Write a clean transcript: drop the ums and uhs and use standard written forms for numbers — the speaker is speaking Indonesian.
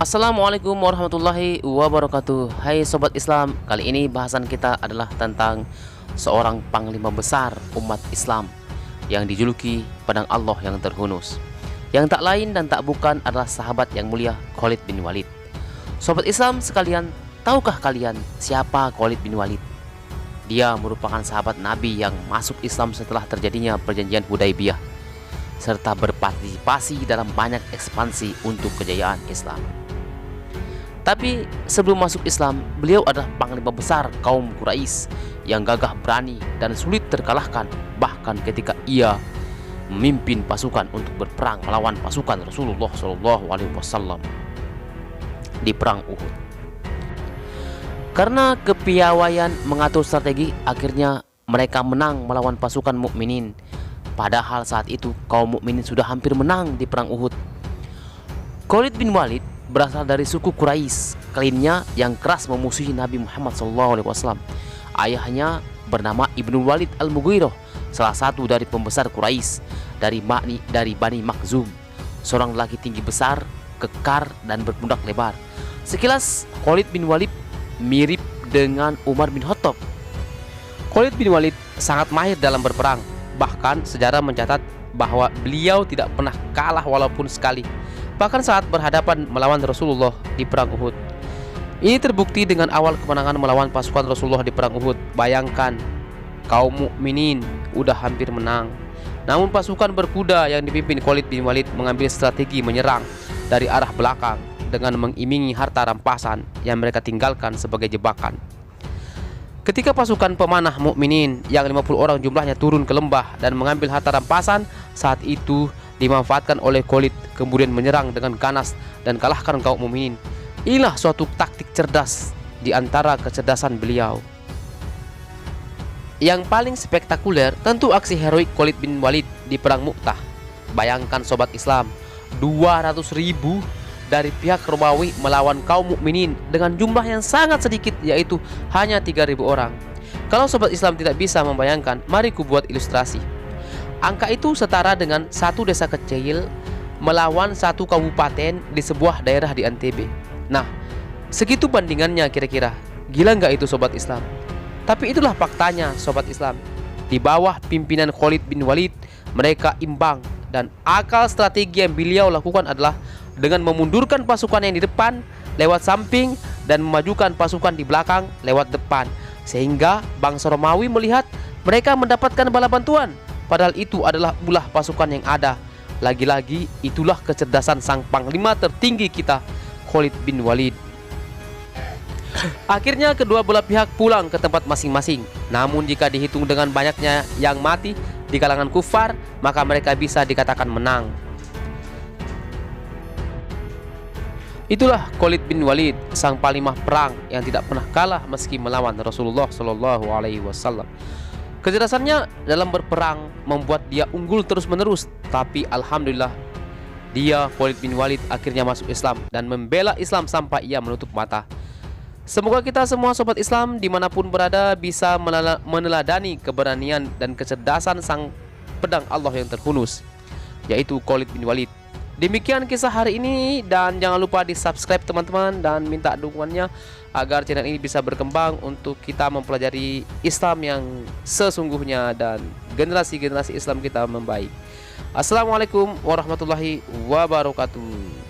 Assalamualaikum warahmatullahi wabarakatuh. Hai Sobat Islam, kali ini bahasan kita adalah tentang seorang panglima besar umat Islam yang dijuluki pedang Allah yang terhunus, yang tak lain dan tak bukan adalah sahabat yang mulia Khalid bin Walid. Sobat Islam sekalian, tahukah kalian siapa Khalid bin Walid? Dia merupakan sahabat Nabi yang masuk Islam setelah terjadinya perjanjian Hudaybiyah, serta berpartisipasi dalam banyak ekspansi untuk kejayaan Islam. Tapi sebelum masuk Islam, beliau adalah panglima besar kaum Quraisy yang gagah berani dan sulit terkalahkan, bahkan ketika ia memimpin pasukan untuk berperang melawan pasukan Rasulullah SAW di perang Uhud. Karena kepiawaian mengatur strategi, akhirnya mereka menang melawan pasukan mukminin. Padahal saat itu kaum mukminin sudah hampir menang di perang Uhud. Khalid bin Walid berasal dari suku Quraisy, kliennya yang keras memusuhi Nabi Muhammad SAW. Ayahnya bernama Ibnu Walid Al-Mughirah, salah satu dari pembesar Quraisy dari Bani Makhzum, seorang lelaki tinggi besar, kekar dan berpundak lebar. Sekilas Khalid bin Walid mirip dengan Umar bin Khattab. Khalid bin Walid sangat mahir dalam berperang. Bahkan sejarah mencatat bahwa beliau tidak pernah kalah walaupun sekali, bahkan saat berhadapan melawan Rasulullah di perang Uhud. Ini terbukti dengan awal kemenangan melawan pasukan Rasulullah di perang Uhud. Bayangkan, kaum mukminin udah hampir menang, namun pasukan berkuda yang dipimpin Khalid bin Walid mengambil strategi menyerang dari arah belakang dengan mengiming-imingi harta rampasan yang mereka tinggalkan sebagai jebakan. Ketika pasukan pemanah mukminin yang 50 orang jumlahnya turun ke lembah dan mengambil harta rampasan, saat itu dimanfaatkan oleh Khalid kemudian menyerang dengan ganas dan kalahkan kaum mukminin. Inilah suatu taktik cerdas di antara kecerdasan beliau. Yang paling spektakuler tentu aksi heroik Khalid bin Walid di perang Mu'tah. Bayangkan Sobat Islam, 200.000 dari pihak Romawi melawan kaum mukminin dengan jumlah yang sangat sedikit, yaitu hanya 3.000 orang. Kalau Sobat Islam tidak bisa membayangkan, mari ku buat ilustrasi. Angka itu setara dengan satu desa kecil melawan satu kabupaten di sebuah daerah di NTB. Nah, segitu bandingannya kira-kira. Gila nggak itu Sobat Islam? Tapi itulah faktanya Sobat Islam. Di bawah pimpinan Khalid bin Walid, mereka imbang, dan akal strategi yang beliau lakukan adalah dengan memundurkan pasukan yang di depan lewat samping dan memajukan pasukan di belakang lewat depan, sehingga bangsa Romawi melihat mereka mendapatkan bala bantuan, padahal itu adalah ulah pasukan yang ada. Lagi-lagi itulah kecerdasan sang panglima tertinggi kita, Khalid bin Walid. Akhirnya kedua belah pihak pulang ke tempat masing-masing. Namun jika dihitung dengan banyaknya yang mati di kalangan kufar, maka mereka bisa dikatakan menang. Itulah Khalid bin Walid, sang panglima perang yang tidak pernah kalah meski melawan Rasulullah SAW. Kecerdasannya dalam berperang membuat dia unggul terus-menerus. Tapi alhamdulillah, dia Khalid bin Walid akhirnya masuk Islam dan membela Islam sampai ia menutup mata. Semoga kita semua Sobat Islam dimanapun berada bisa meneladani keberanian dan kecerdasan sang pedang Allah yang terhunus, yaitu Khalid bin Walid. Demikian kisah hari ini, dan jangan lupa di subscribe teman-teman dan minta dukungannya agar channel ini bisa berkembang untuk kita mempelajari Islam yang sesungguhnya dan generasi-generasi Islam kita membaik. Assalamualaikum warahmatullahi wabarakatuh.